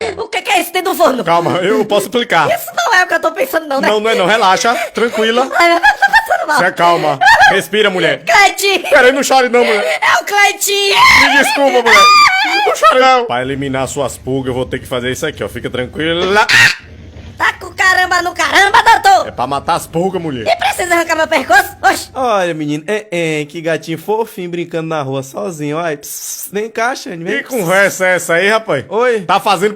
O que é isso dentro do forno? Calma, eu posso explicar. Isso não é o que eu tô pensando não, né? Não, não é não, relaxa, tranquila. Ai, meu Deus, tá passando mal. Se acalma. Respira, mulher. Cleitinho! Peraí, não chore não, mulher. É o Cleitinho! Me desculpa, mulher. Não chore não. Pra eliminar suas pulgas, eu vou ter que fazer isso aqui, ó. Fica tranquila. Tá com caramba no caramba, doutor! É pra matar as pulgas, mulher. E precisa arrancar meu pescoço? Oxi! Olha, menino, que gatinho fofinho brincando na rua sozinho, olha. Nem caixa, Que conversa é essa aí, rapaz? Oi. Tá fazendo